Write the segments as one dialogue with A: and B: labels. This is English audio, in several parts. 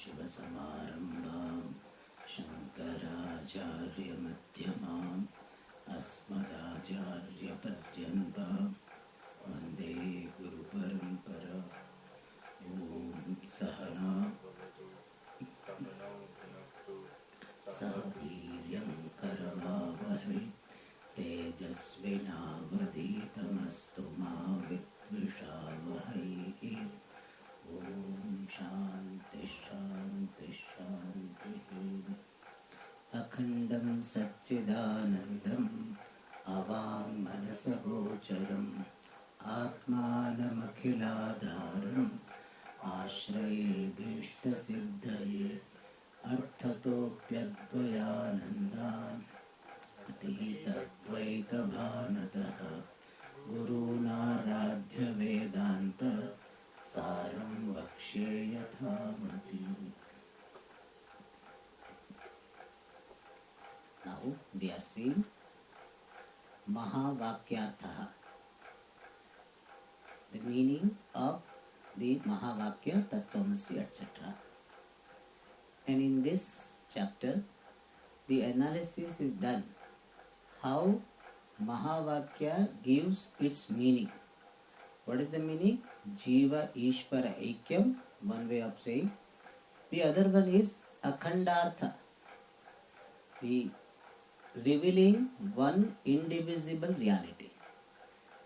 A: सदाशिवसमारम्भां शङ्कराचार्यमध्यमाम् अस्मदाचार्यपर्यन्तां वन्दे गुरुपरम्परा। ॐ सहना सह वीर्यं करवावहै तेजस्विनावधीतमस्तु मा विद्विषावहै। ॐ शान्ति शान्ति शान्तिः। अखण्डं सच्चिदानन्दम् अवाङ्मनसगोचरम् आत्मानमखिलाधारम् आश्रयेभीष्टसिद्धये अर्थतोऽप्यद्वयानन्दान् अतीतद्वैतभानतः गुरूणाराध्य वेदान्त सारं वक्ष्ये यथामति। Now we are seeing Mahavakyartha, the meaning of the Mahavakya, Tattvamasi, etc. And in this chapter, the analysis is done how Mahavakya gives its meaning. What is the meaning? Jiva Ishvara Aikyam, one way of saying. The other one is Akhandartha, the revealing one indivisible reality.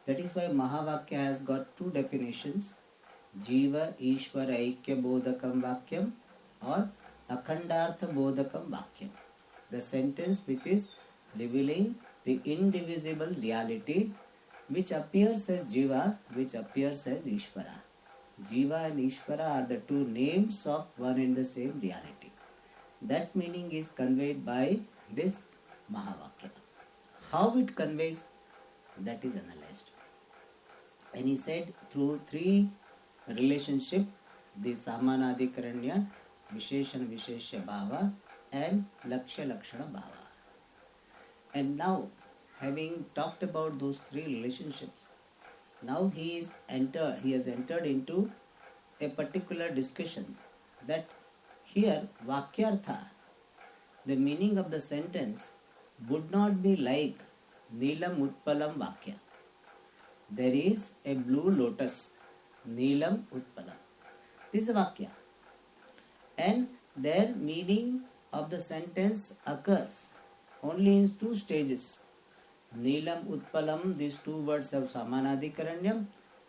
A: That is why Mahavakya has got two definitions, Jiva Ishvara Aikya Bodhakam Vakyam or Akhandartha Bodhakam Vakyam. The sentence which is revealing the indivisible reality which appears as Jiva, which appears as Ishvara. Jiva and Ishvara are the two names of one and the same reality. That meaning is conveyed by this Mahavakya. How it conveys, that is analyzed. And he said through three relationship, the Samanadikaranya, Visheshana Visheshya Bhava and Lakshya Lakshana Bhava. And now, having talked about those three relationships, now he has entered into a particular discussion that here Vakyartha, the meaning of the sentence, would not be like Neelam Utpalam Vakya. There is a blue lotus, Neelam Utpalam. This is a Vakya. And their meaning of the sentence occurs only in two stages. Neelam Utpalam, these two words have Samanadikaranyam,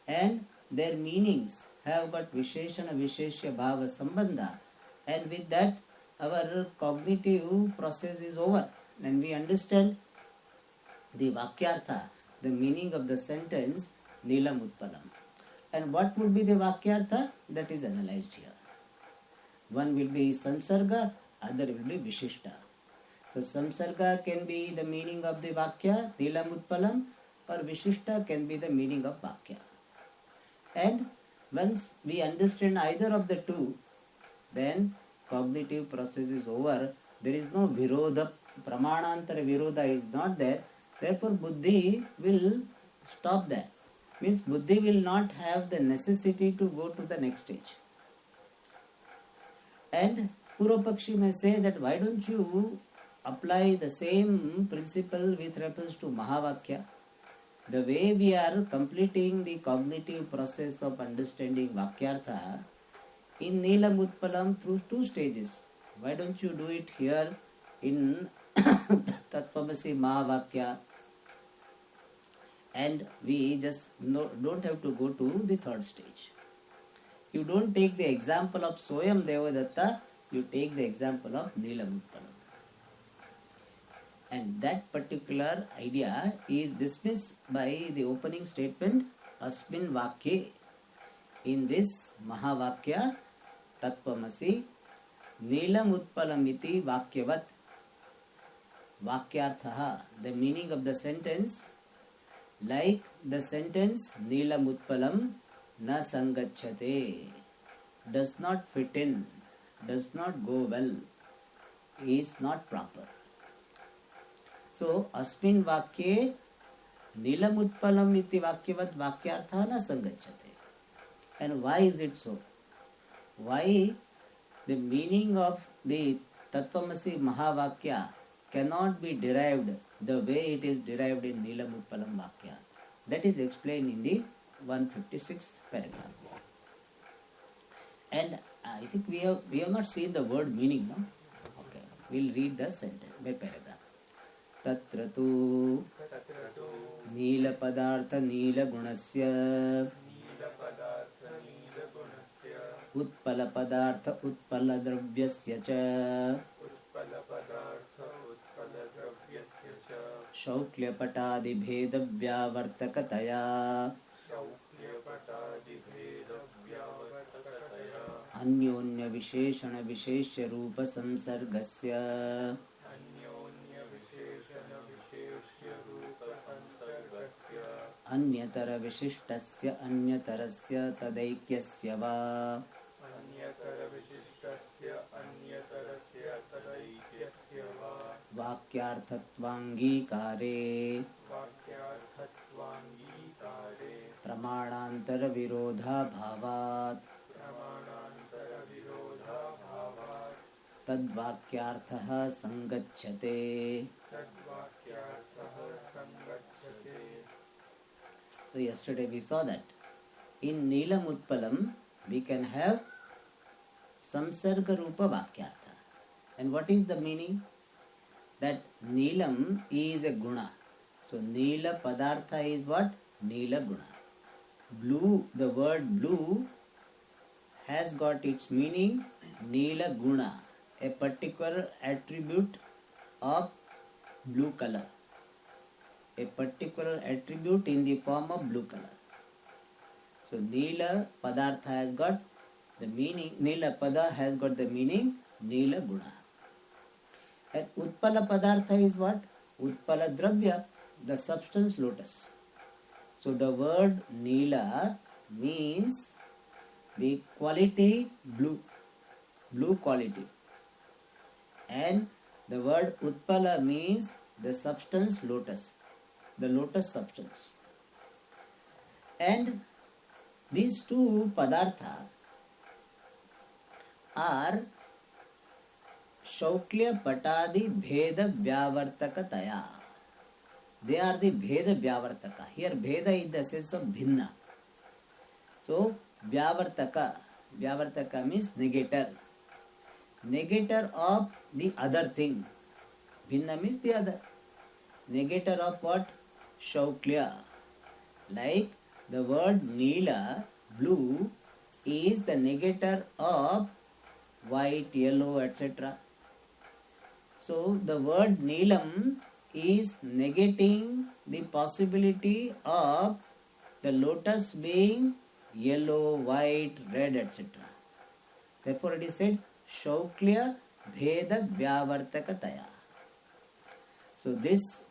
A: and their meanings have got Visheshana Visheshya Bhava Sambandha, and with that our cognitive process is over and we understand the Vakyartha, the meaning of the sentence Neelam Utpalam. And what would be the Vakyartha? That is analyzed here. One will be Samsarga, other will be Vishishta. So Samsarga can be the meaning of the Vakya, Neelam Utpalam, or Vishishta can be the meaning of Vakya. And once we understand either of the two, then cognitive process is over. There is no Virodha, Pramanantara Virodha is not there. Therefore Buddhi will stop there. Means Buddhi will not have the necessity to go to the next stage. And Purvapakshi may say that why don't you apply the same principle with reference to Mahavakya? The way we are completing the cognitive process of understanding Vakyartha in Neelam Utpalam through two stages. Why don't you do it here in Tattvamasi Mahavakya? And we just don't have to go to the third stage. You don't take the example of Soyam Devadatta, you take the example of Neelam Utpalam. And that particular idea is dismissed by the opening statement, Asmin Vakye. In this Mahavakya, Tattvamasi, Neelam Utpalamiti Vakyavat. Vakyarthaha, the meaning of the sentence, like the sentence Neelam Utpalam na sangacchate, does not fit in, does not go well, is not proper. So, Asmin Vakye Neelam Utpalam iti Vakyavat Vakyartha na sangacchate. And why is it so? Why the meaning of the Tattvamasi Mahavakya cannot be derived the way it is derived in Neelam Utpalam Vakya. That is explained in the 156th paragraph. And I think we have not seen the word meaning, no? Okay. We'll read the sentence by paragraph. Tatra tu Neela Padartha Neela Gunasya Utpala Padartha Utpala Dravyasya cha Shauklya Patadi Bheda Vyavartakataya अन्योन्य विशेषण विशेष्य रूप संसर्गस्य अन्यतर विशिष्टस्य अन्यतरस्य तदैक्यस्य वा वाक्यार्थत्वांगीकारे प्रमाणांतर विरोधाभावात् तद्वाक्यार्थः संगच्छते. So yesterday we saw that in Neelam Utpalam we can have samsarga rupa vakyartha. And what is the meaning? That Neelam is a guna. So Neela Padartha is what? Neela guna. Blue, the word blue has got its meaning Neela guna, a particular attribute of blue color. A particular attribute in the form of blue color. So Neela Padartha has got the meaning, Neela Pada has got the meaning Neela Guna. And Utpala Padartha is what? Utpala Dravya, the substance lotus. So the word Neela means the quality blue, blue quality. And the word Utpala means the substance lotus, the lotus substance. And these two padartha are Shauklya Patadi Bheda Vyavartakataya. They are the Bheda Vyavartaka. Here Bheda is the sense of Bhinna. So Vyavartaka, Vyavartaka means negator. Negator of the other thing. Bhinna means the other. Negator of what? Shauklya. Like the word Neela, blue, is the negator of white, yellow, etc. So the word Neelam is negating the possibility of the lotus being yellow, white, red, etc. Therefore it is said Shauklya Bheda Vyavartakataya. So this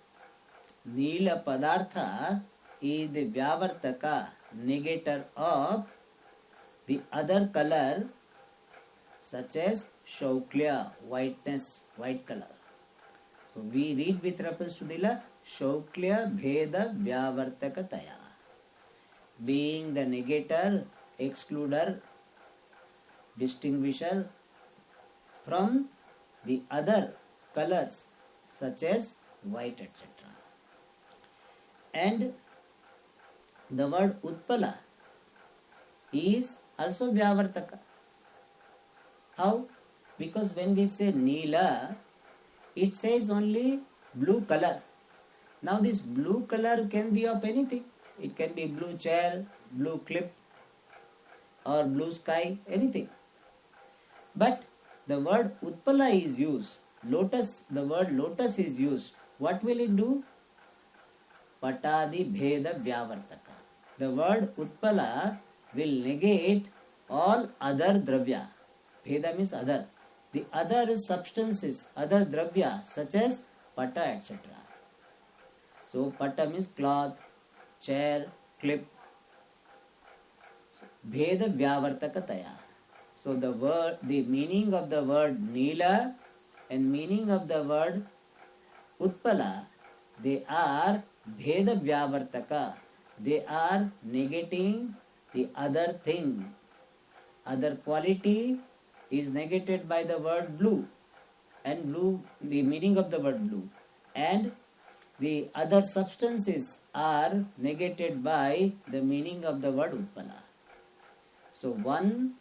A: Neela Padartha is the Vyavartaka, negator of the other color such as Shauklya, whiteness, white color. So we read with reference to the Shauklya Bheda Vyavartakataya. Being the negator, excluder, distinguisher from the other colors such as white, etc. And the word Utpala is also Vyavartaka. How? Because when we say Neela, it says only blue color. Now this blue color can be of anything. It can be blue chair, blue clip, or blue sky, anything. But the word Utpala is used. Lotus, the word lotus is used. What will it do? Patadi Bheda Vyavartaka. The word Utpala will negate all other dravya. Bheda means other. The other substances, other dravya such as pata, etc. So pata means cloth, chair, clip. Bheda Vyavartakataya. So the meaning of the word Neela and meaning of the word Utpala, they are Bheda Vyavartaka. They are negating the other thing, other quality is negated by the word blue, and blue, the meaning of the word blue, and the other substances are negated by the meaning of the word Utpala. So one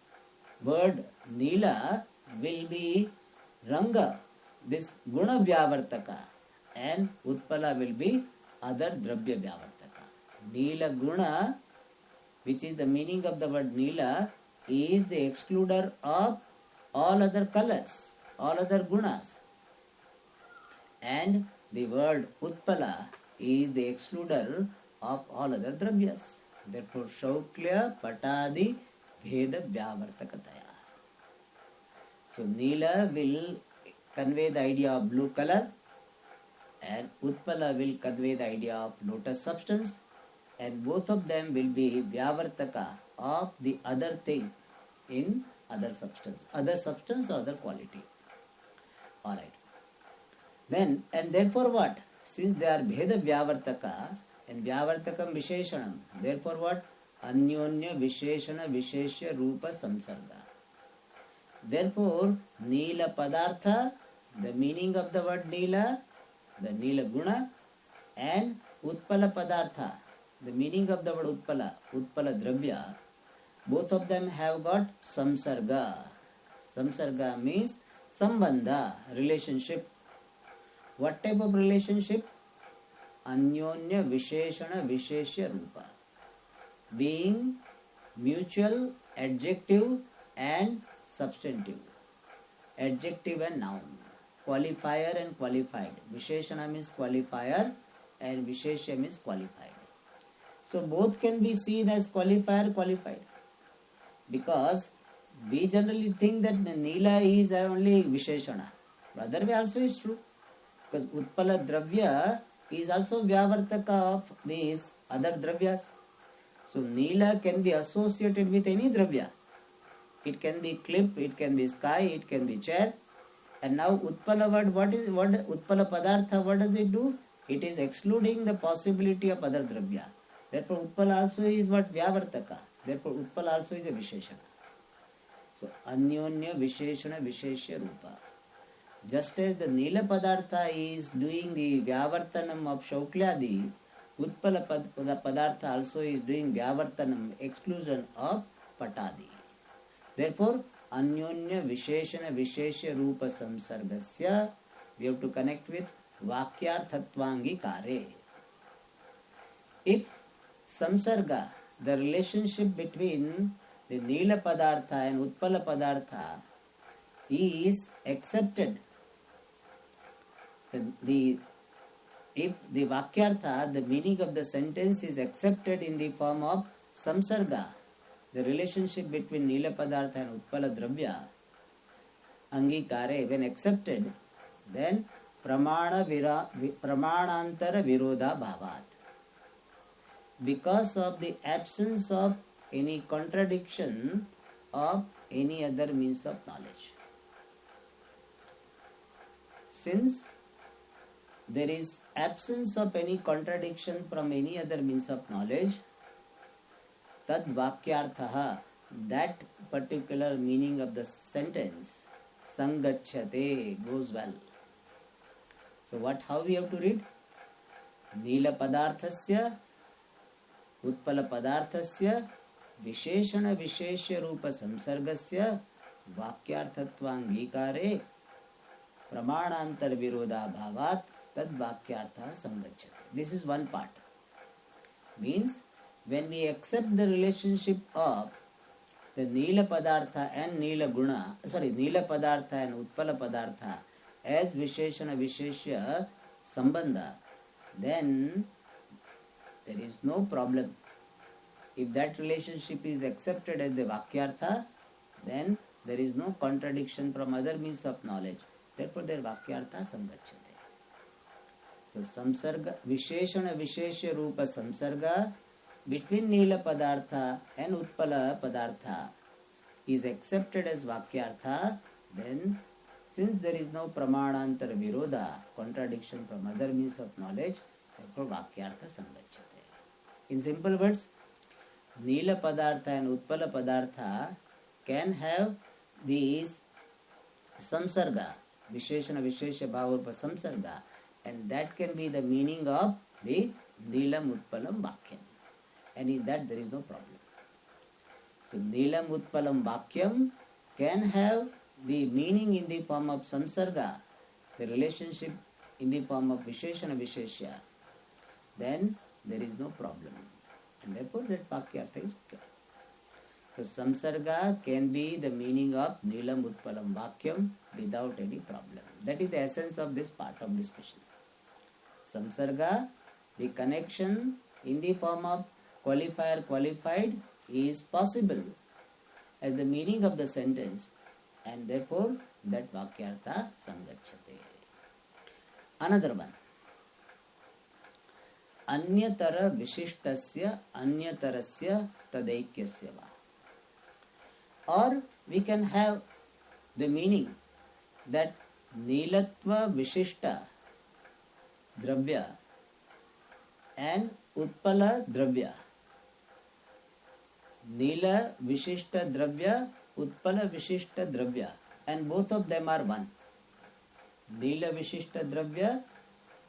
A: word Nila will be Ranga, this Guna Vyavartaka, and Utpala will be other Dravya Vyavartaka. Nila Guna, which is the meaning of the word Nila, is the excluder of all other colors, all other gunas. And the word Utpala is the excluder of all other dravyas. Therefore, Shauklya Patadi Bheda Vyavartakataya. So, Nila will convey the idea of blue color, and Utpala will convey the idea of lotus substance, and both of them will be Vyavartaka of the other thing in other substance or other quality. Alright. Then, and therefore what? Since they are Bheda Vyavartaka and Vyavartakam Visheshanam, therefore what? Anyonya Visheshana Visheshya Rupa Samsarga. Therefore, Nila Padartha, the meaning of the word Nila, the Nila Guna, and Utpala Padartha, the meaning of the word Utpala, Utpala Dravya, both of them have got Samsarga. Samsarga means Sambandha, relationship. What type of relationship? Anyonya Visheshana Visheshya Rupa. Being mutual, adjective and substantive. Adjective and noun. Qualifier and qualified. Visheshana means qualifier and Visheshya means qualified. So both can be seen as qualifier, qualified. Because we generally think that the Nila is only Visheshana. Other way also is true. Because Utpala Dravya is also Vyavartaka of these other Dravyas. So Nila can be associated with any Dravya. It can be clip, it can be sky, it can be chair. And now Utpala word, what Utpala Padartha, what does it do? It is excluding the possibility of other Dravya. Therefore Utpala also is what? Vyavartaka. Therefore Utpala also is a Visheshana. So Anyonya Visheshana Visheshya Rupa. Just as the Nila Padartha is doing the Vyavartanam of Shauklyadi, Utpala Padartha also is doing Vyavartanam, exclusion of Patadi. Therefore, Anyonya Visheshana Visheshya Rupa Samsargasya, we have to connect with Vakyarthatvangi Kare. If Samsarga, the relationship between the Nila Padartha and Utpala Padartha is accepted, if the Vakyartha, the meaning of the sentence is accepted in the form of Samsarga, the relationship between Nila Padartha and Utpala Dravya, Angikare, when accepted, then Pramanantara Virodha Bhavat. Because of the absence of any contradiction of any other means of knowledge. Since there is absence of any contradiction from any other means of knowledge, tad vakyarthaha, that particular meaning of the sentence, sangachyate, goes well. So how we have to read? Nila padarthasya, Utpala padarthasya, Visheshana Visheshya Rupa Samsargasya, Vakyarthatvangikare, Pramanantar Virodha Bhavat, Tad Vakyartha Sangachyate. This is one part. Means, when we accept the relationship of the Nila Padartha and Nila Padartha and Utpala Padartha as Visheshana Visheshya Sambandha, then there is no problem. If that relationship is accepted as the Vakyartha, then there is no contradiction from other means of knowledge. Therefore, their Vakyartha Sangachyate. So, Samsarga, Visheshana Visheshya Rupa Samsarga between Nila Padartha and Utpala Padartha is accepted as Vakyartha, then since there is no Pramanantara Virodha, contradiction from other means of knowledge, therefore Vakyartha Sangachyate. In simple words, Nila Padartha and Utpala Padartha can have these samsarga, Visheshana Vishesha Bhavarupa samsarga, and that can be the meaning of the Nilam Utpalam Vakyam. And in that there is no problem. So Nilam Utpalam Vakyam can have the meaning in the form of samsarga, the relationship in the form of Visheshana Vishesha, then there is no problem. And therefore that Vakyartha is okay. So samsarga can be the meaning of Nilam Utpalam Vakyam without any problem. That is the essence of this part of discussion. Samsarga, the connection in the form of qualifier qualified is possible as the meaning of the sentence, and therefore that Vakyartha sangachyate. Another one. Anyatara Vishishtasya Anyatarasya Tadaikyasya va. Or we can have the meaning that Nilatva Vishishta Dravya and Utpala Dravya. Nila Vishishta Dravya, Utpala Vishishta Dravya, and both of them are one. Nila Vishishta Dravya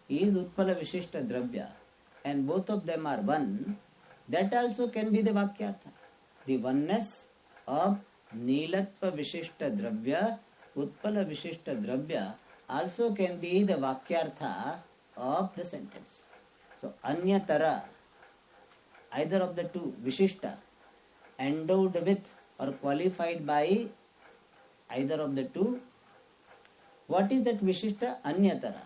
A: is Utpala Vishishta Dravya, and both of them are one. That also can be the Vakyartha. The oneness of Nilatva Vishishta Dravya, Utpala Vishishta Dravya also can be the Vakyartha of the sentence. So Anyatara, either of the two, Vishishta, endowed with or qualified by either of the two. What is that Vishishta? Anyatara,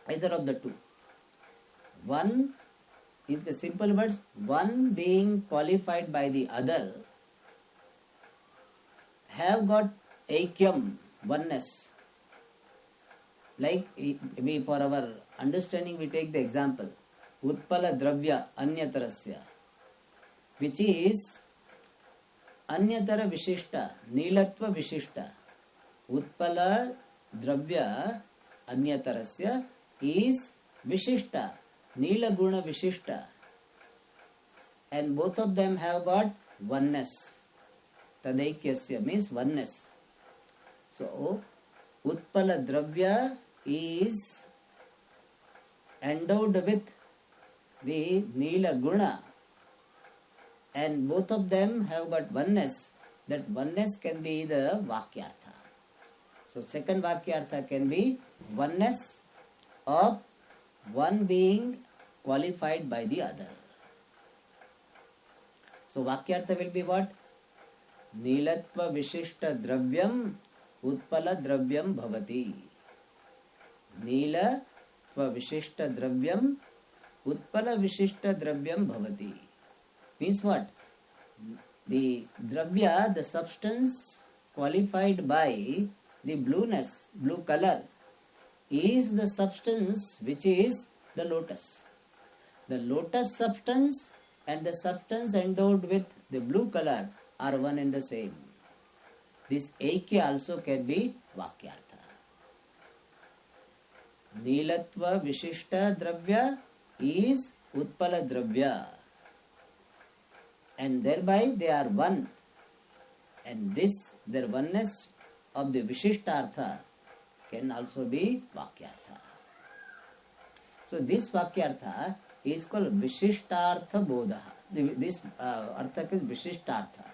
A: either of the two. One, in the simple words, one being qualified by the other, have got aikyam, oneness. Like we, for our understanding, we take the example Utpala Dravya Anyatarasya, which is Anyatara Vishishta, Nilatva Vishishta. Utpala Dravya Anyatarasya is Vishishta, Nila Guna Vishishta, and both of them have got oneness. Tadaikyasya means oneness. So Utpala Dravya is endowed with the Nila Guna, and both of them have got oneness. That oneness can be the Vakyartha. So second Vakyartha can be oneness of one being qualified by the other. So Vakyartha will be what? Nilatva Vishishta Dravyam Utpala Dravyam Bhavati. Nila Vishishta Dravyam Utpala Vishishta Dravyam Bhavati. Means what? The Dravya, the substance qualified by the blueness, blue color, is the substance which is the lotus. The lotus substance and the substance endowed with the blue color are one and the same. This Aikya also can be Vakyartha. Nilatva Vishishta Dravya is Utpala Dravya, and thereby they are one, and this, their oneness of the Vishishtartha can also be Vakyartha. So this Vakyartha is called Vishishtartha Bodha. This Artha is Vishishtartha,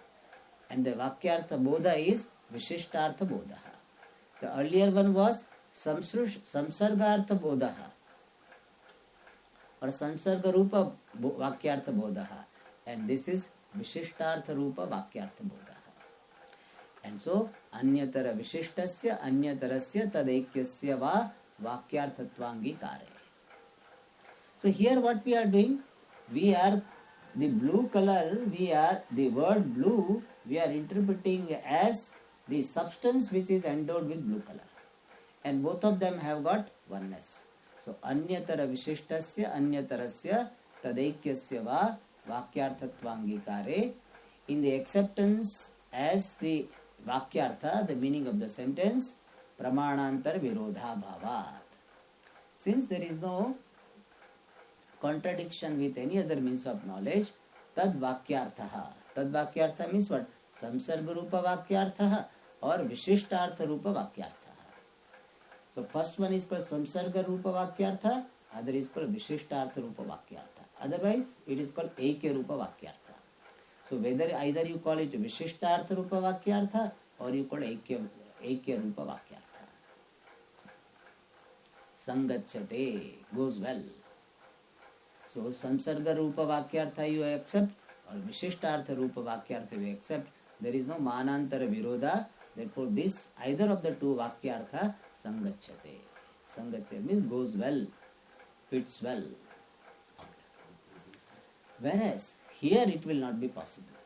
A: and the Vakyartha Bodha is Vishishtartha Bodha. The earlier one was Samsargartha Bodha or Samsarga Rupa Vakyartha Bodha, and this is Vishishtartha Rupa Vakyartha Bodha. And so Anyatara Vishishtasya Anyatarasya Tadaikyasya va Vakyarthatvangi Kare. So here what we are doing, we are the blue color, we are the word blue, we are interpreting as the substance which is endowed with blue color, and both of them have got oneness. So Anyatara Vishishtasya Anyatarasya Tadaikyasya va Vakyarthatvangi Kare. In the acceptance as the Vakyartha, the meaning of the sentence, Pramanantar Virodha Bhavat. Since there is no contradiction with any other means of knowledge, Tad Vakyartha. Tad Vakyartha means what? संसर्ग रूप वाक्यार्थः और विशिष्टार्थ रूप वाक्यार्थः. So first one is called samsarga rupa vakyartha, other is called vishishtartha rupa vakyartha. Otherwise it is called ekya rupa vakyartha. So whether either you call it vishishtartha rupa vakyartha or you call ekya rupa vakyartha. Sangachate, goes well. So samsarga rupa vakyartha you accept or vishishtartha rupa vakyartha you accept. There is no manantara virodha. Therefore this either of the two vakyartha sangachate. Sangachate means goes well, fits well. Whereas here it will not be possible.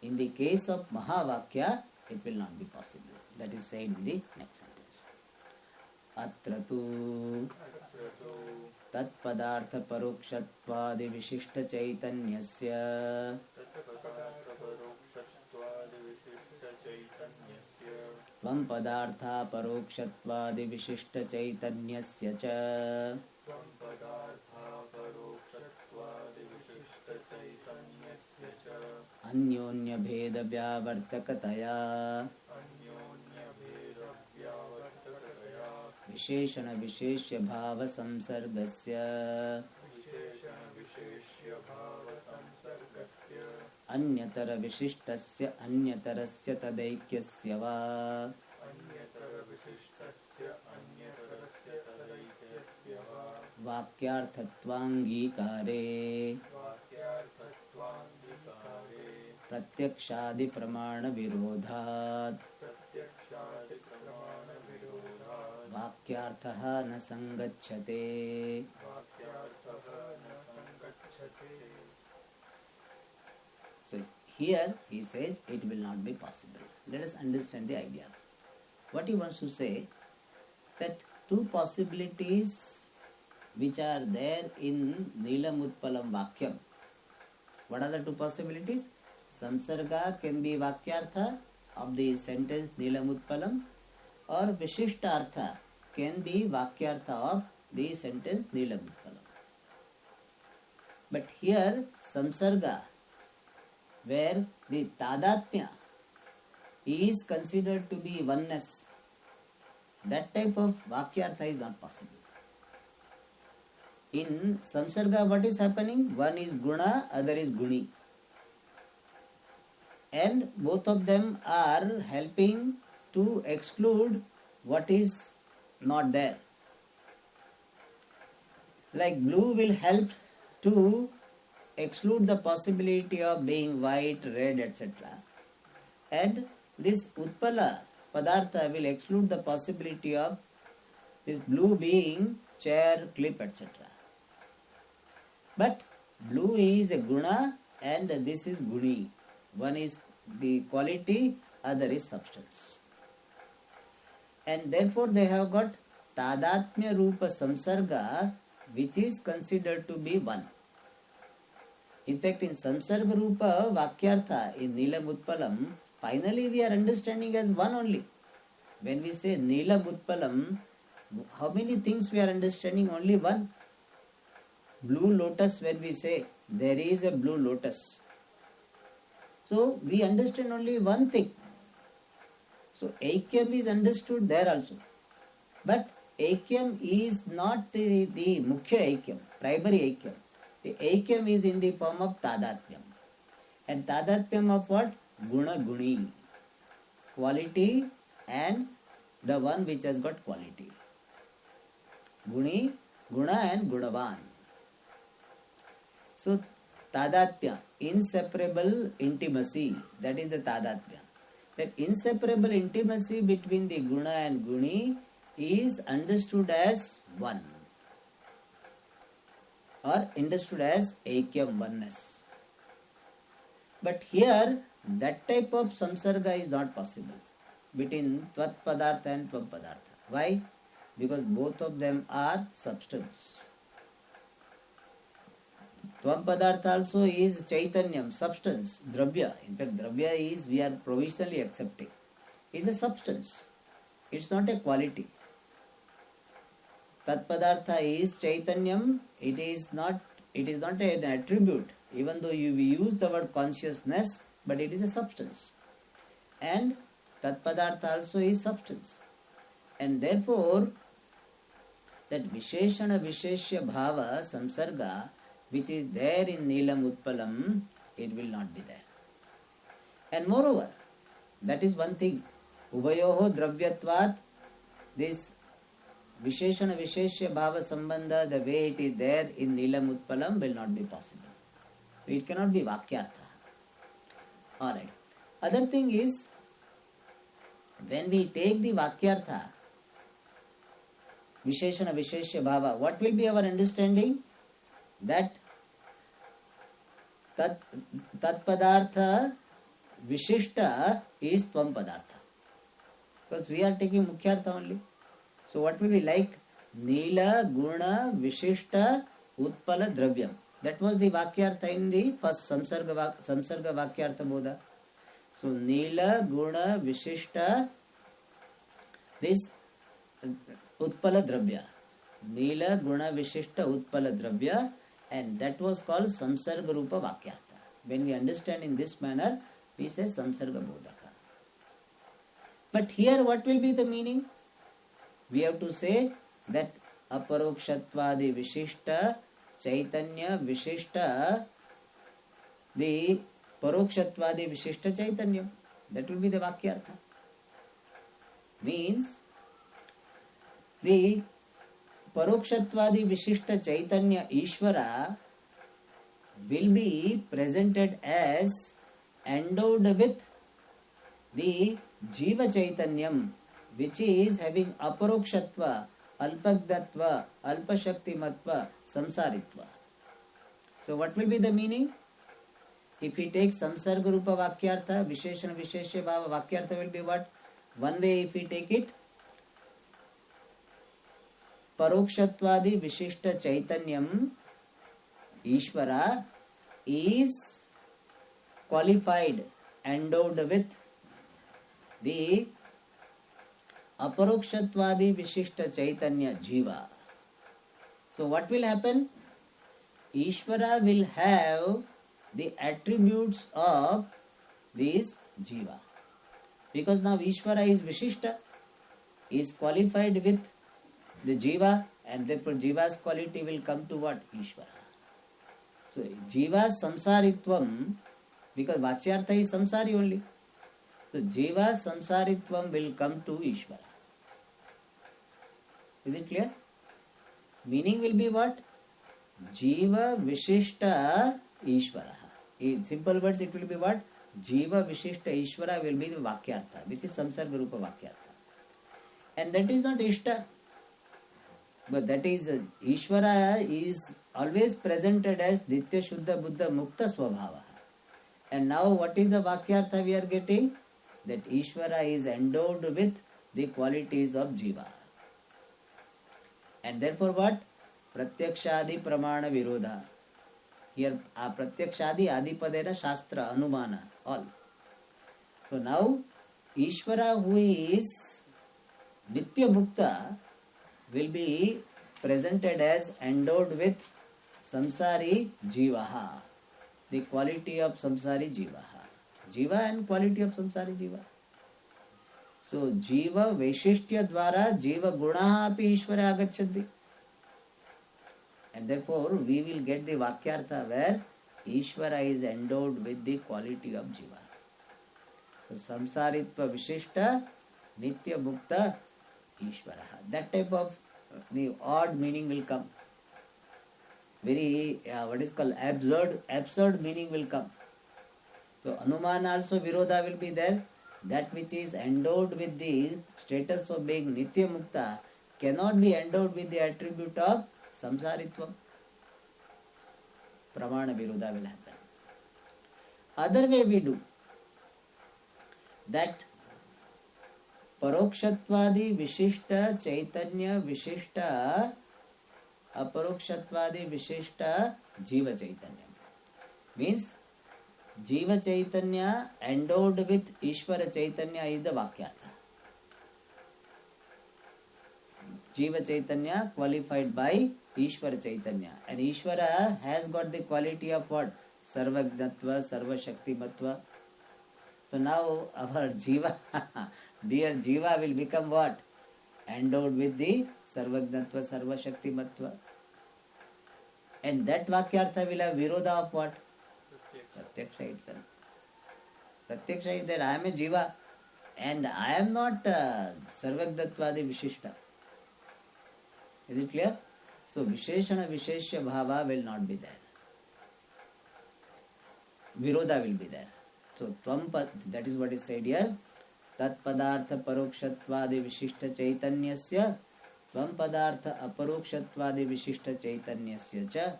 A: In the case of Mahavakya, it will not be possible. That is said in the next sentence. Atra tu tat padartha parokshatvadi vishishta chaitanyasya tvam padartha parokshatvadi vishishta chaitanyasya cha अन्योन्य भेद व्यावर्तकतया विशेषण विशेष्य भाव संसर्गस्य अन्यतर विशिष्टस्य अन्यतरस्य तदैक्यस्य वा वाक्यार्थत्वांगीकारे प्रत्यक्षादि प्रमाण विरोधात् वाक्यार्थः न संगच्छते. So here he says it will not be possible. Let us understand the idea. What he wants to say, that two possibilities which are there in Nilam Utpalam Vakyam. What are the two possibilities? Samsarga can be Vakyartha of the sentence Nilam Utpalam, or Vishishtartha can be Vakyartha of the sentence Nilam Utpalam. But here Samsarga, where the Tadatmya is considered to be oneness, that type of Vakyartha is not possible. In Samsarga, what is happening? One is Guna, other is Guni. And both of them are helping to exclude what is not there. Like blue will help to exclude the possibility of being white, red, etc. And this Utpala Padartha will exclude the possibility of this blue being chair, clip, etc. But blue is a Guna and this is Guni. One is the quality, other is substance. And therefore they have got Tadatmya Rupa Samsarga, which is considered to be one. In fact, in Samsarga Rupa Vakyartha, in Nilam Utpalam, finally we are understanding as one only. When we say Nilam Utpalam, how many things we are understanding? Only one. Blue lotus, when we say there is a blue lotus. So we understand only one thing. So Aikyam is understood there also. But Aikyam is not the Mukhya Aikyam, primary Aikyam. The Aikyam is in the form of Tadatmyam. And Tadatmyam of what? Guna Guni. Quality and the one which has got quality. Guni, Guna and Gunavan. So Tadatmya, inseparable intimacy, that is the Tadatmya. That inseparable intimacy between the Guna and Guni is understood as one, or understood as Aikyam, oneness. But here that type of samsarga is not possible between Tvat Padartha and Tvam Padartha. Why? Because both of them are substance. Tvam Padartha also is Chaitanyam, substance, Dravya. In fact, Dravya is, we are provisionally accepting, is a substance. It's not a quality. Tat Padartha is Chaitanyam, it is not an attribute. Even though you use the word consciousness, but it is a substance. And Tat Padartha also is substance. And therefore, that Visheshana Visheshya Bhava Samsarga, which is there in Neelam Utpalam, it will not be there. And moreover, that is one thing. Ubayoho Dravyatvat, this Visheshana Visheshya Bhava Sambandha, the way it is there in Neelam Utpalam, will not be possible. So it cannot be Vakyartha. Alright. Other thing is, when we take the Vakyartha, Visheshana Visheshya Bhava, what will be our understanding? That Tat Padartha Vishishta is Tvam Padartha. Because we are taking Mukhyartha only. So what will be like? Neela, Guna, Vishishta, Utpala, Dravyam. That was the Vakyartha in the first Samsarga Vakyartha Bodha. So Neela, Guna, Vishishta, this Utpala Dravya. Neela, Guna, Vishishta, Utpala Dravya, and that was called Samsarga Rupa Vakyartha. When we understand in this manner, we say Samsarga Bodhaka. But here what will be the meaning? We have to say that Aparokshatvadi Vishishta, Chaitanya Vishishta, the Parokshatvadi Vishishta Chaitanya. That will be the Vakyartha. Means, the Parokshatvadi Vishishta Chaitanya Ishvara will be presented as endowed with the Jiva Chaitanyam, which is having Aparokshatva, Alpagdatva, Alpashaktimatva, Samsaritva. So what will be the meaning? If we take Samsarga Rupa Vakyartha, Visheshana Visheshya Bhava Vakyartha will be what? One way if we take it, Parokshatvadi Vishishta Chaitanyam Ishvara is qualified, endowed with the Aparokshatvadi Vishishta Chaitanya Jiva. So what will happen? Ishvara will have the attributes of this Jiva. Because now Ishvara is Vishishta, is qualified with the Jiva, and therefore Jiva's quality will come to what? Ishvara. So Jiva's Samsaritvam, because Vachyartha is Samsari only. So Jiva's Samsaritvam will come to Ishvara. Is it clear? Meaning will be what? Jiva Vishishta Ishvara. In simple words, it will be what? Jiva Vishishta Ishvara will be the Vakyartha, which is Samsarga Rupa Vakyartha. And that is not Ishta. But that is, Ishvara is always presented as Nitya Shuddha Buddha Mukta Swabhava. And now what is the Vakyartha we are getting? That Ishvara is endowed with the qualities of Jiva. And therefore what? Pratyakshadi Pramana Virodha. Here Pratyakshadi Adipadera Shastra Anumana all. So now Ishvara, who is Nitya Mukta, will be presented as endowed with Samsari Jivaha, the quality of Samsari Jivaha. Jiva and quality of Samsari Jiva. So Jiva Vaishishtya Dwara Jiva Gunaha api Ishvara agachanti. And therefore we will get the Vakyartha where Ishvara is endowed with the quality of Jiva. So Samsaritva Vishishta Nitya Mukta Ishvara. That type of the odd meaning will come. Very what is called absurd meaning will come. So Anumana also Virodha will be there. That which is endowed with the status of being Nitya Mukta cannot be endowed with the attribute of Samsaritva. Pramana Virodha will happen. Other way we do that Parokshatvadi Vishishta Chaitanya Vishishta Aparokshatvadi Vishishta Jiva Chaitanya. Means Jiva Chaitanya endowed with Ishvara Chaitanya is the Vakyartha. Jiva Chaitanya qualified by Ishvara Chaitanya. And Ishvara has got the quality of what? Sarvagnatva, Sarvashaktimatva. So now our Jiva, dear Jiva will become what? Endowed with the Sarvagnatva, Sarvashaktimatva. And that Vakyartha will have Virodha of what? Pratyaksha itself. Pratyaksha is that I am a Jiva and I am not Sarvagnatva Vishishta. Is it clear? So Visheshana Visheshya Bhava will not be there. Virodha will be there. So Tvam, that is what is said here. Tat Padartha Parokshatvadi Vishishta Chaitanyasya Tvam Padartha Aparokshatvadi Vishishta Chaitanyasya Cha.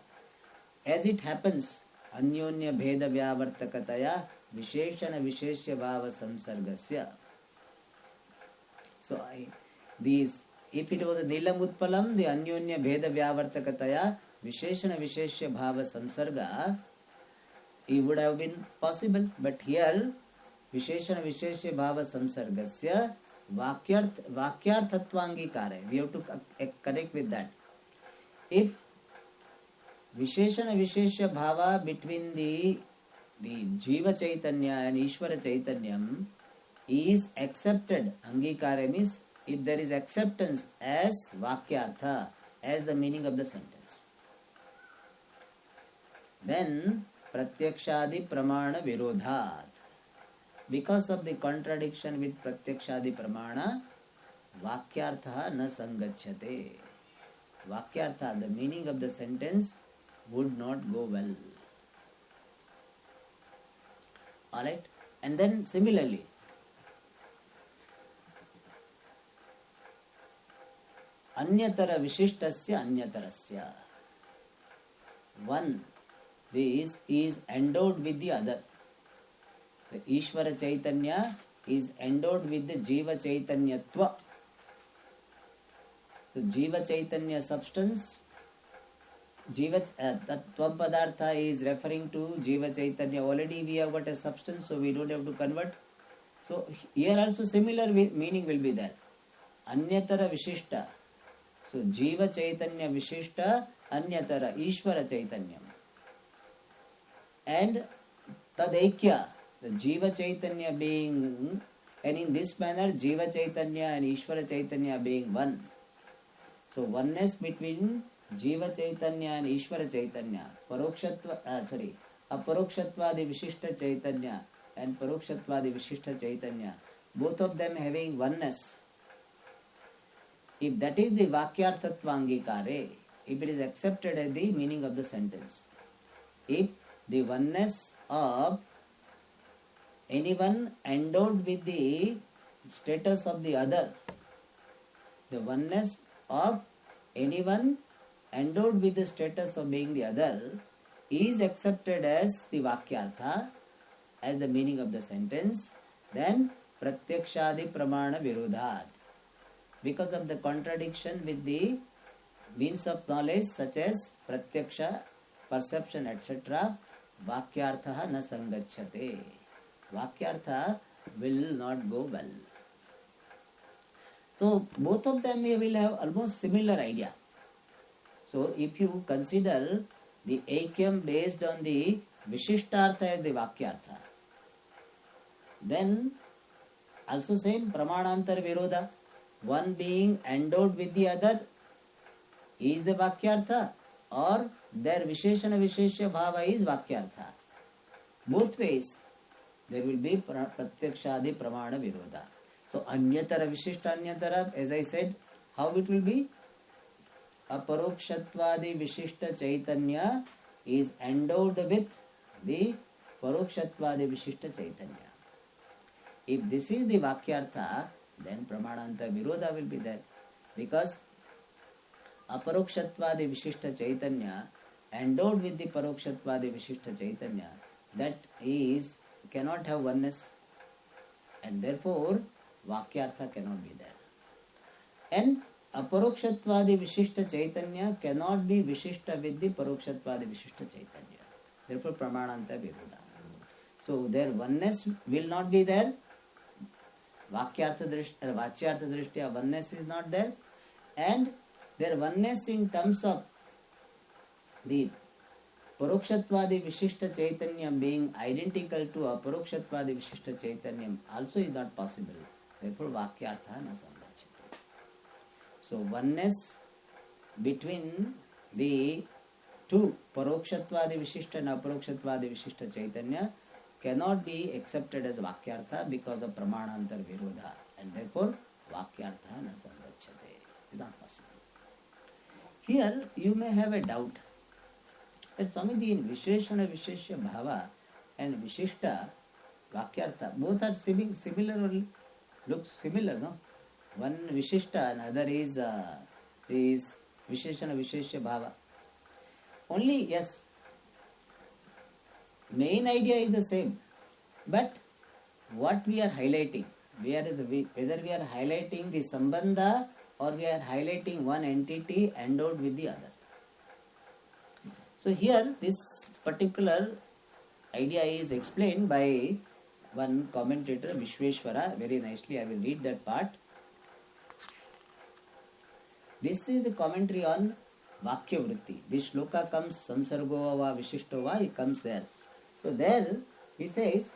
A: As it happens, Anyonya Bheda Vyavartakataya Visheshana Visheshya Bhava Samsargasya. So if it was a Nilam Utpalam, the Anyonya Bheda Vyavartakataya Visheshana Visheshya Bhava Samsarga, it would have been possible. But here, Visheshana Visheshya Bhava Samsargasya Vakyarthattvangikare. We have to connect with that. If Visheshana Visheshya Bhava between the Jiva Chaitanya and Ishvara Chaitanyam is accepted, Angikare means if there is acceptance as Vakyartha, as the meaning of the sentence, then Pratyakshadi Pramana Virodhat. Because of the contradiction with Pratyakshadi Pramana, Vakyartha na sangachyate. Vakyartha, the meaning of the sentence, would not go well. Alright? And then similarly, Anyatara Vishishtasya Anyatarasya. One, this is endowed with the other. The Ishvara Chaitanya is endowed with the Jiva Chaitanyatva. The Jiva Chaitanya substance, Jiva Tattvam Padartha is referring to Jiva Chaitanya. Already we have got a substance, so we don't have to convert. So here also similar meaning will be there. Anyatara Vishishta. So Jiva Chaitanya Vishishta, Anyatara Ishvara Chaitanya. And Tadaikya, the Jiva Chaitanya being, and in this manner Jiva Chaitanya and Ishvara Chaitanya being one. So oneness between Jiva Chaitanya and Ishvara Chaitanya, Aparokshatvadi Vishishta Chaitanya and Parokshatvadi Vishishta Chaitanya, both of them having oneness. If that is the Vakyarthatvangikare, if it is accepted as the meaning of the sentence, if the oneness of anyone endowed with the status of the other, the oneness of anyone endowed with the status of being the other is accepted as the Vakyartha, as the meaning of the sentence, then Pratyakshadi Pramana Virodhat. Because of the contradiction with the means of knowledge such as Pratyaksha, perception, etc., Vakyartha na sangachyate. Vakyartha will not go well. So both of them will have almost similar idea. So if you consider the Aikyam based on the Vishishtartha as the Vakyartha, then also same Pramanantar Virodha, one being endowed with the other is the Vakyartha, or their Visheshana Visheshya Bhava is Vakyartha. Both ways there will be Pratyakshadi Pramana Virodha. So Anyatara Vishishta Anyatara, as I said, how it will be? Aparokshatvadi Vishishta Chaitanya is endowed with the Parokshatvadi Vishishta Chaitanya. If this is the Vakyartha, then Pramananta Virodha will be there. Because Aparokshatvadi Vishishta Chaitanya endowed with the Parokshatvadi Vishishta Chaitanya, that is cannot have oneness, and therefore Vakyartha cannot be there. And Aparokshatvadi Vishishta Chaitanya cannot be Vishishta with the Parokshatvadi Vishishta Chaitanya. Therefore Pramananta Virodha. So their oneness will not be there. Vakyartha Drishtya oneness is not there, and their oneness in terms of the Parokshatvadi Vishishta Chaitanyam being identical to Aparokshatvadi Vishishta Chaitanyam also is not possible. Therefore, Vakyartha na samvachati. So, oneness between the two Parokshatvadi Vishishta and Aparokshatvadi Vishishta Chaitanya cannot be accepted as Vakyartha because of Pramanantar Virodha, and therefore Vakyartha na samvachate. It is not possible. Here you may have a doubt that Swamiji, in Visheshana Visheshya Bhava and Vishishta Vakyartha, both are similar or looks similar, no? One Vishishta and other is Visheshana Visheshya Bhava. Only, yes, main idea is the same, but what we are highlighting, whether we are highlighting the Sambandha or we are highlighting one entity endowed with the other. So here this particular idea is explained by one commentator, Vishweshwara, very nicely. I will read that part. This is the commentary on Vakya Vritti. This shloka comes, Samsargo va Vishishto va, it comes there. So there he says,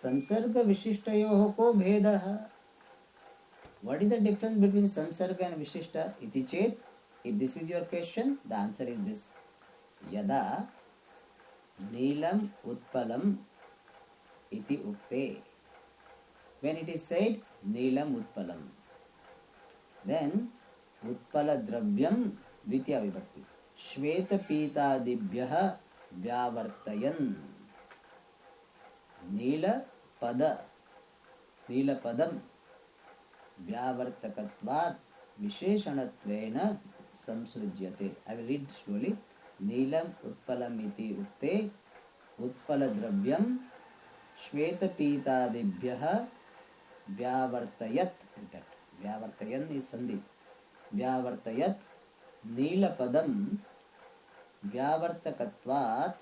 A: Samsarga Vishishtayoho ko bhedaha. What is the difference between Samsarga and Vishishta? Iti chet. If this is your question, the answer is this. Yada Neelam Utpalam iti ukte. When it is said Neelam Utpalam, then Utpala Dravyam Dvitya Vibhakti Shveta Pita Dibhyaha Vyavartayan Neela Padam Vyavartakatvat Visheshanattvena Samsrujyate. I will read slowly. Neelam Utpalam iti ukte Utpala Dravyam Shveta Pita Dibhyaha Vyavartayat. Vyavartayan is Sandhi. Vyavartayat Neela Padam Vyavartakatvat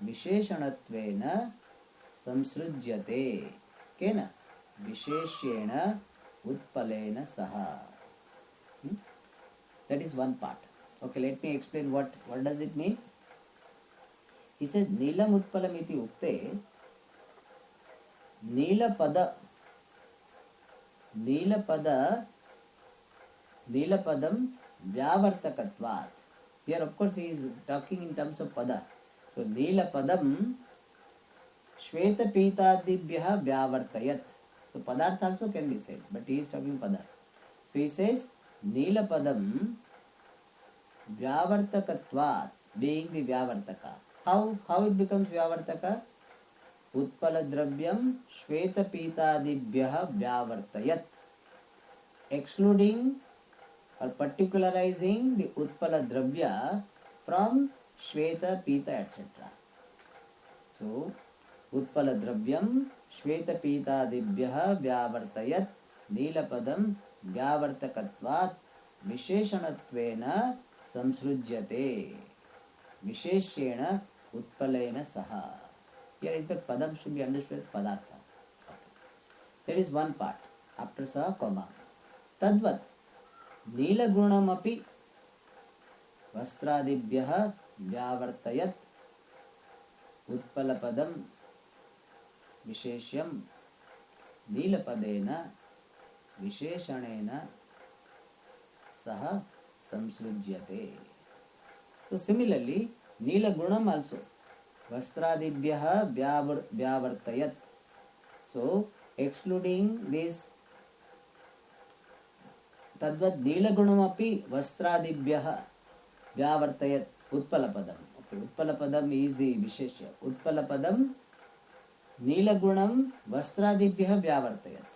A: Visheshanatvena Samsrujyate. Kena Visheshyena Utpalena Saha. That is one part. Okay, let me explain what does it mean. He says Neelam Utpalam iti ukte Neelapadam Vyavartakatvat. Here of course he is talking in terms of pada. So Neelapadam Shveta Pitadibhyaha Vyavartayat. So Padartha also can be said, but he is talking pada. So he says Neelapadam Vyavartakatvat, being the Vyavartaka. How it becomes Vyavartaka? Utpala Dravyam Shveta Pitadibhyaha Vyavartayat. Excluding or particularizing the Utpala Dravya from Shveta, Pita, etc. So, Utpala Dravyam Shveta Pitadibhyaha Vyavartayat Neelapadam Vyavartakatvat Visheshanatvena Samsrujyate Visheshyena Utpalena Saha. Here in fact Padam should be understood as Padartha. That is one part. After Saha, comma. Tadvat Neela Gunamapi Vastradibhyaha Vyavartayat Utpalapadam Visheshyam Neelapadena Visheshanena Saha Samsrujyate. So similarly, Neela Gunam also Vastradibhyaha Vyavartayat. So excluding this Tadvat Neela Gunamapi Vastradibhyaha Vyavartayat Utpalapadam. Okay, Utpalapadam is the Visheshya. Utpalapadam Neela Gunam Vastradibhyaha Vyavartayat.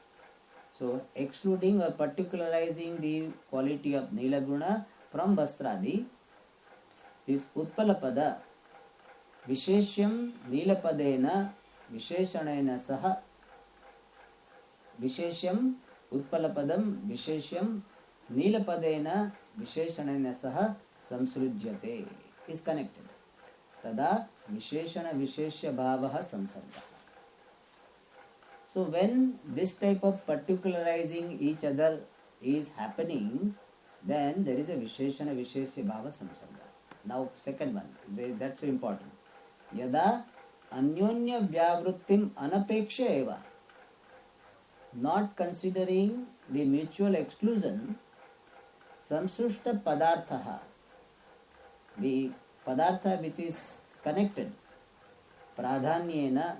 A: So excluding or particularizing the quality of Neela Guna from Vastradi, this Utpalapada Visheshyam Neelapadena Visheshanena Saha Visheshyam Utpalapadam Visheshyam Neelapadena Visheshanena Saha Samsrujyate is connected. Tada Visheshana Visheshya Bhavaha Samsarga. So when this type of particularizing each other is happening, then there is a Visheshana Visheshya Bhava Samsarga. Now second one, that's important. Yada anyonya vyavrittim anapeksha eva. Not considering the mutual exclusion, samsrushta padarthaha, the padartha which is connected, pradhanyena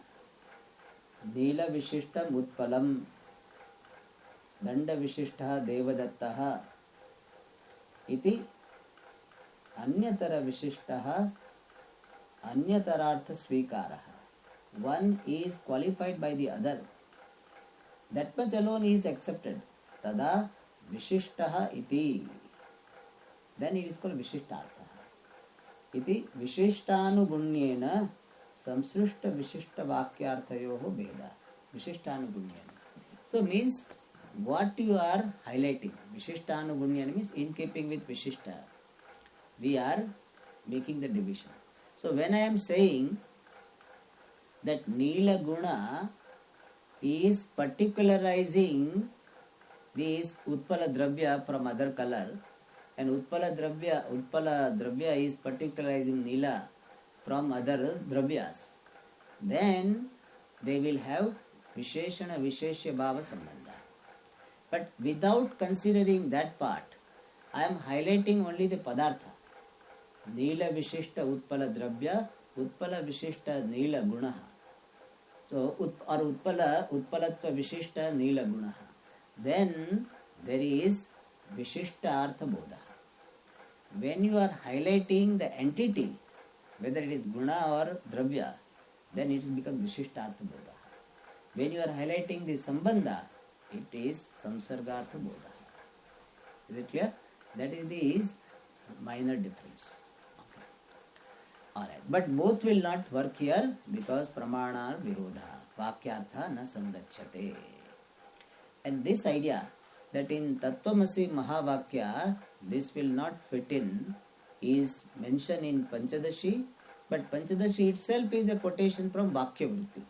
A: nila vishishtam utpalam, danda vishishtaha devadattaha iti anyatara vishishtaha anyatarartha swikaraha. One is qualified by the other. That much alone is accepted. Tada vishishtaha iti. Then it is called vishishtartha. Iti vishishtanugunyena samsrushta vishishta vakyarthayoho veda. Vishishtanugunyena. So means what you are highlighting. Vishishtanugunyena means in keeping with vishishta. We are making the division. So when I am saying that Nila Guna is particularizing this Utpala Dravya from other color, and Utpala Dravya is particularizing Nila from other Dravyas, then they will have Visheshana Visheshya Bhava Sambandha. But without considering that part, I am highlighting only the Padartha. Nila Vishishta Utpala Dravya, Utpala Vishishta Nila Gunaha. So, Utpalatva Vishishta Nila Gunaha. Then there is Vishishta Artha Bodha. When you are highlighting the entity, whether it is Guna or Dravya, then it becomes Vishishta Artha Bodha. When you are highlighting the Sambandha, it is Samsarga Artha Bodha. Is it clear? That is the minor difference. Alright, but both will not work here because pramana virodha, vakyartha na sandachyate. And this idea that in Tattvamasi Mahavakya this will not fit in is mentioned in Panchadashi, but Panchadashi itself is a quotation from Vakya Vritti.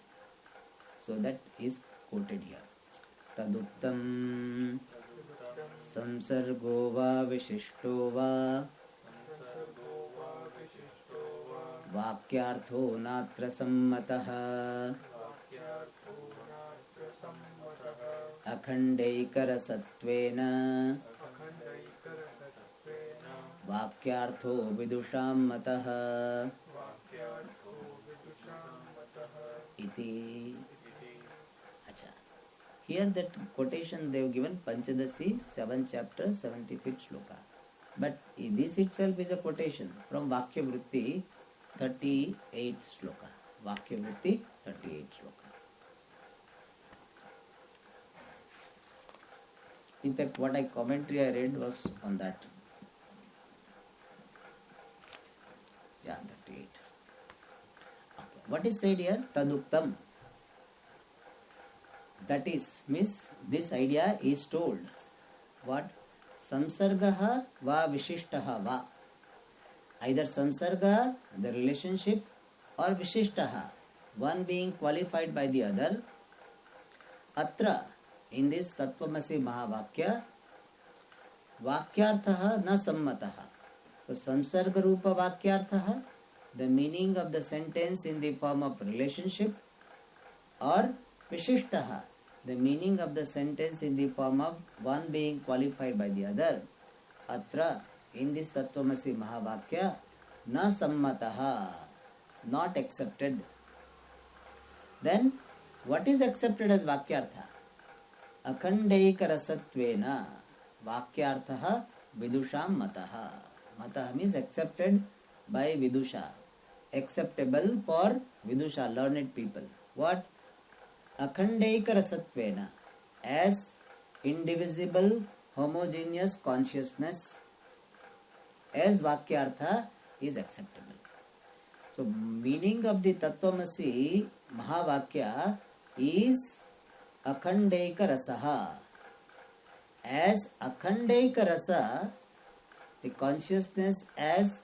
A: So that is quoted here. Taduktam samsargo va vishishto va वाक्यार्थो नात्र सम्मतः अखण्डैकरसत्वेन वाक्यार्थो विदुषां मतः इति. अच्छा, here that quotation they have given Panchadasi 7th chapter 75th shloka, but this itself is a quotation from Vakya Vritti 38th shloka. Vakya Vritti 38th shloka. In fact, what commentary I read was on that. Yeah, 38. Okay. What is said here? Taduktam. That is, means this idea is told. What? Samsargaha va vishishtaha va. Either samsarga, the relationship, or vishishtaha, one being qualified by the other. Atra, in this Tattvamasi Mahavakya, vakyarthaha na sammataha. So samsarga rupa vakyarthaha, the meaning of the sentence in the form of relationship, or vishishtaha, the meaning of the sentence in the form of one being qualified by the other. Atra, in this Tattvamasi Mahavakya, na sammataha, not accepted. Then, what is accepted as Vakyartha? Akhandaika rasatvena, Vakyarthaha vidusham mataha. Mataha means accepted by Vidusha. Acceptable for Vidusha, learned people. What? Akhandaika rasatvena, as indivisible, homogeneous consciousness, as Vakyartha is acceptable. So, meaning of the Tattvamasi Mahavakya is Akhandaika Rasaha. As Akhandaika Rasa, the consciousness as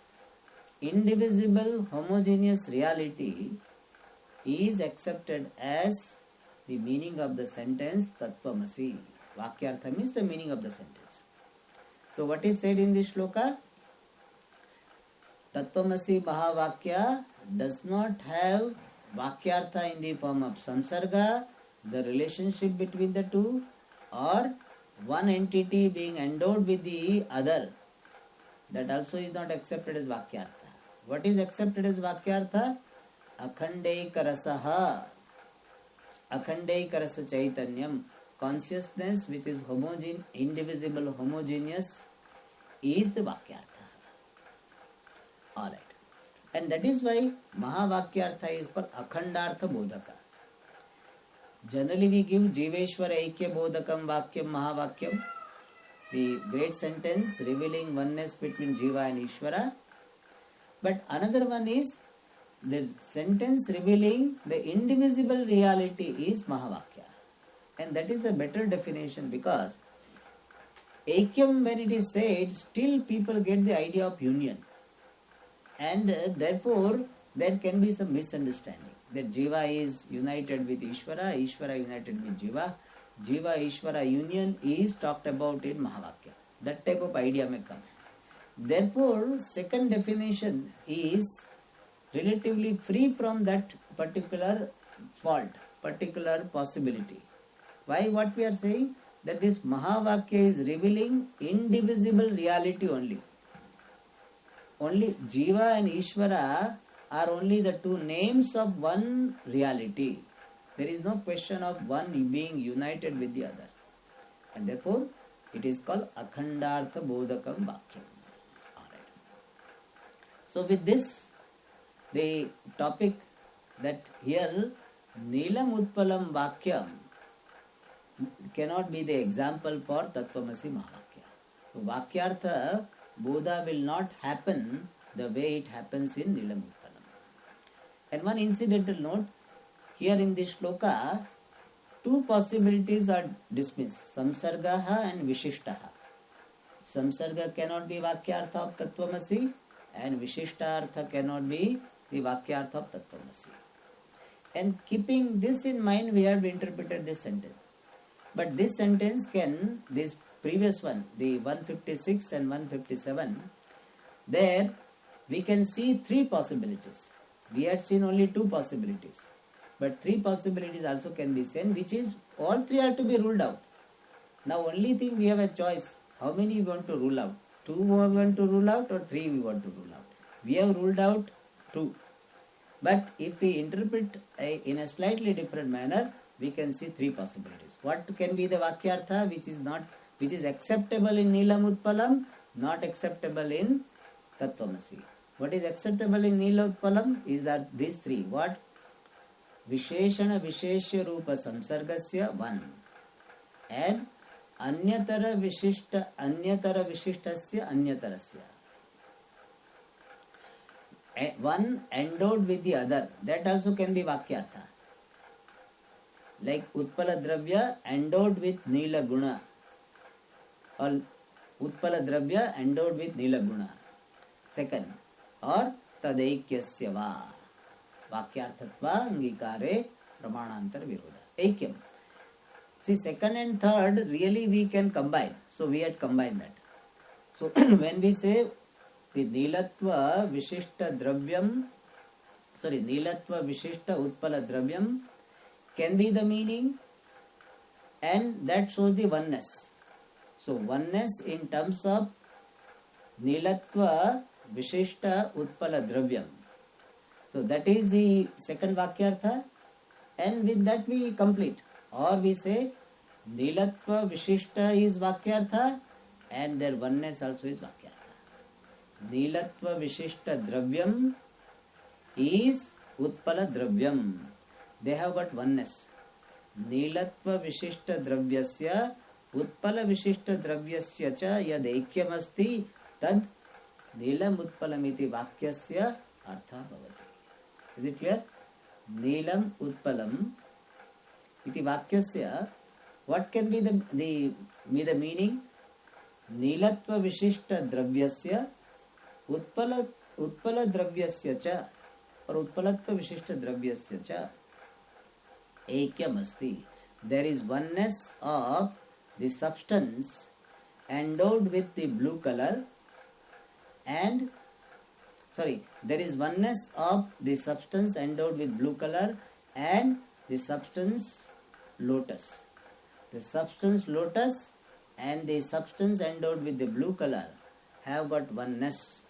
A: indivisible, homogeneous reality is accepted as the meaning of the sentence Tattvamasi. Vakyartha means the meaning of the sentence. So, what is said in this shloka? Tattvamasi Mahavakya does not have Vakyartha in the form of Samsarga, the relationship between the two, or one entity being endowed with the other. That also is not accepted as Vakyartha. What is accepted as Vakyartha? Akhandeikarasaha, Akhandeikarasa Chaitanyam, consciousness which is indivisible, homogeneous, is the Vakyartha. Alright. And that is why Mahavakyartha is called Akhandartha Bodhaka. Generally we give Jiveshwara Aikya Bodhakam Vakyam Mahavakyam, the great sentence revealing oneness between Jiva and Ishvara. But another one is the sentence revealing the indivisible reality is Mahavakya. And that is a better definition, because Aikyam, when it is said, still people get the idea of union. And therefore there can be some misunderstanding that Jiva is united with Ishvara, Ishvara united with Jiva. Jiva Ishvara union is talked about in Mahavakya. That type of idea may come. Therefore, second definition is relatively free from that particular fault, particular possibility. Why? What we are saying? That this Mahavakya is revealing indivisible reality only. Only Jiva and Ishvara are only the two names of one reality. There is no question of one being united with the other. And therefore, it is called Akhandartha Bodhakam Vakyam. Alright. So with this, the topic that here, Nilam Utpalam Vakyam cannot be the example for Tattvamasi Mahavakya. So Vakyartha Bodha will not happen the way it happens in Nilam Utpalam. And one incidental note, here in this shloka, two possibilities are dismissed, Samsargaha and Vishishtaha. Samsarga cannot be Vakyartha of Tattvamasi, and Vishishtartha cannot be the Vakyartha of Tattvamasi. And keeping this in mind, we have interpreted this sentence. But this sentence can, this previous one, the 156 and 157, there we can see three possibilities. We had seen only two possibilities. But three possibilities also can be seen, which is all three are to be ruled out. Now only thing we have a choice, how many we want to rule out? Two we want to rule out or three we want to rule out? We have ruled out two. But if we interpret in a slightly different manner, we can see three possibilities. What can be the Vakyartha which is acceptable in Nilam Utpalam, not acceptable in Tattvamasi? What is acceptable in Nilam Utpalam is that these three. What? Visheshana Visheshya Rupa Samsargasya, one. And Anyatara Vishishtasya Anyatarasya. One endowed with the other. That also can be Vakyartha. Like Utpala Dravya endowed with Nila Guna. Or Utpala Dravya endowed with Nila Guna. Second. Or Tadaikyasya Va. Vakyarthatva Angikare Pramanantar Viroda. Aikyam. See, second and third really we can combine. So we had combined that. So when we say the Nilatva Vishishta Dravyam, Nilatva Vishishta Utpala Dravyam can be the meaning, and that shows the oneness. So oneness in terms of Nilatva Vishishta Utpala Dravyam. So that is the second Vakyartha, and with that we complete. Or we say Nilatva Vishishta is Vakyartha and their oneness also is Vakyartha. Nilatva Vishishta Dravyam is Utpala Dravyam. They have got oneness. Nilatva Vishishta Dravyasya Utpala Vishishta Dravyasya cha yad aikyam asti tad Nilam Utpalamiti Vakyasya artha bhavati. Is it clear? Nilam Utpalam iti Vakyasya. What can be the meaning? Nilatva Vishishta Dravyasya Utpala Dravyasya cha or Utpalatva Vishishta Dravyasya cha Aikyam asti. There is oneness of the substance endowed with the blue color and there is oneness of the substance endowed with blue color and the substance lotus. The substance lotus and the substance endowed with the blue color have got oneness.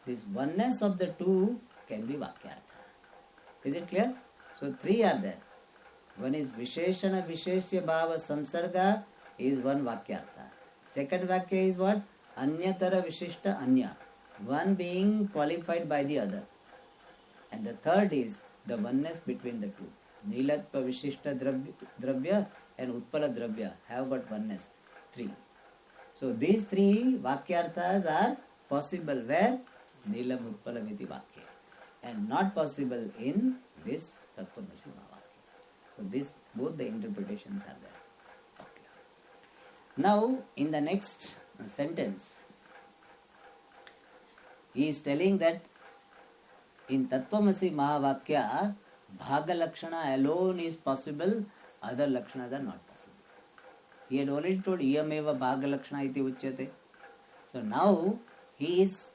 A: This oneness of the two can be Vakyartha. Is it clear? So three are there. One is Visheshana Visheshya Bhava Samsarga is one Vakyartha. Second Vakya is what? Anyatara Vishishta Anya. One being qualified by the other. And the third is the oneness between the two. Nilatpa Vishishta Dravya and Utpala Dravya have got oneness. Three. So these three Vakyarthas are possible where? Nilam Utpala Viti Vakya. And not possible in this Tattvamasi Mahavakya. So this, both the interpretations are there. Okay. Now in the next sentence, he is telling that in Tattvamasi Mahavakya, Bhaga Lakshana alone is possible, other Lakshanas are not possible. He had already told Iyameva Bhaga Lakshana iti uchyate. So now he is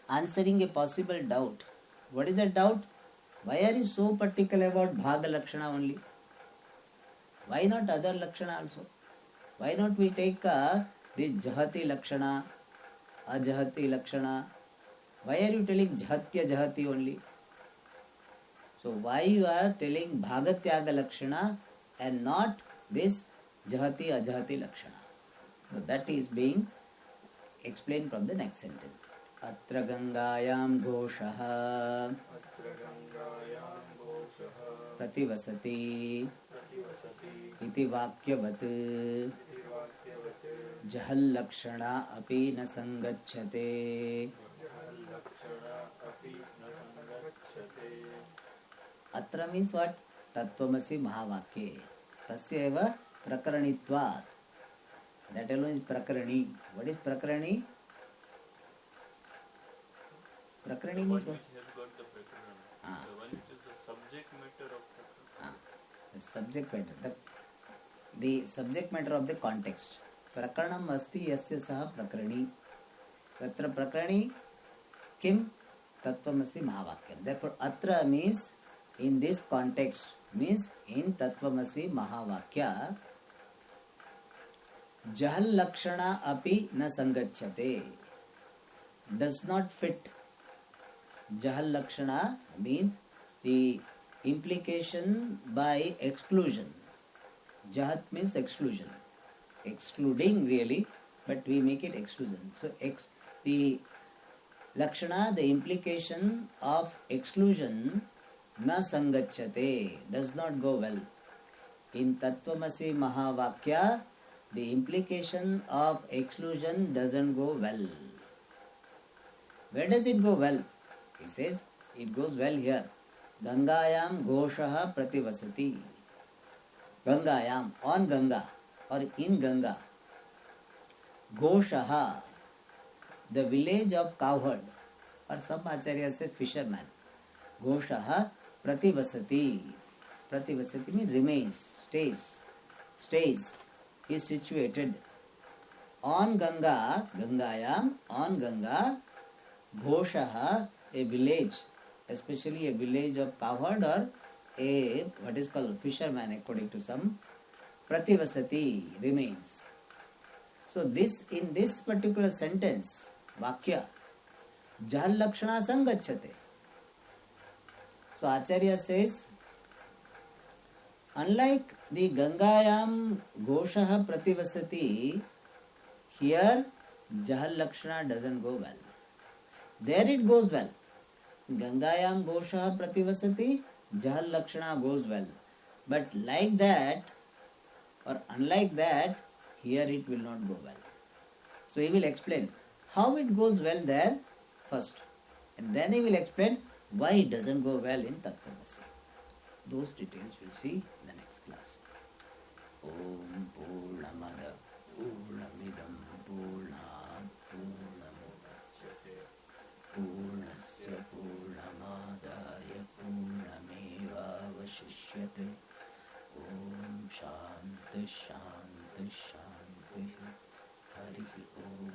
A: answering a possible doubt. What is the doubt? Why are you so particular about Bhaga Lakshana only? Why not other Lakshana also? Why not we take this Jahati Lakshana, Ajahati Lakshana? Why are you telling Jahatya Jahati only? So why you are telling Bhagatyaga Lakshana and not this Jahati Ajahati Lakshana? So that is being explained from the next sentence. Atra Gangayam Goshaha Prativasati Iti Vakyavat Jahal Lakshana Api Na Sangacchate. Atra means what? Tattvamasi Mahavakya. Tasya eva Prakaranitvat. That alone is Prakarani. What is Prakarani? Prakarani means what?
B: Has got the Prakarana. The one which is the subject matter of Prakarana.
A: The subject matter. The subject matter of the context. Prakaranam asti yasya saha Prakarani. Atra Prakarani kim Tattvamasi Mahavakya. Therefore, Atra means in this context, means in Tattvamasi Mahavakya, Jahal Lakshana api na sangacchate. Does not fit. Jahal Lakshana means the implication by exclusion. Jahat means exclusion. Excluding really, but we make it exclusion. So the Lakshana, the implication of exclusion, na sangacchate, does not go well. In Tattvamasi Mahavakya, the implication of exclusion doesn't go well. Where does it go well? He says, it goes well here. Gangayam Goshaha Prativasati. Gangayam, on Ganga, or in Ganga. Goshaha, the village of cowherd, or some acharyas say fisherman. Goshaha Prativasati. Prativasati means remains, stays, is situated on Ganga, Gangayam, on Ganga, Goshaha, a village, especially a village of cowherd or a what is called fisherman according to some. Prativasati, remains. So this, in this particular sentence, Vakya, Jahal Lakshana Sangacchate. So Acharya says, unlike the Gangayam Goshaha Prativasati, here Jahal Lakshana doesn't go well. There it goes well. Gangayam Goshaha Prativasati, Jahal Lakshana goes well. But like that, or unlike that, here it will not go well. So he will explain how it goes well there first. And then he will explain why it doesn't go well in Tattvamasi. Those details we'll see in the next class. Om Purnamada Purnamidam Purnat Purnamudachyate Purnasya Purnamadaya Purnamevavashishyate. Om Shanti Shanti Shanti. Hari Om.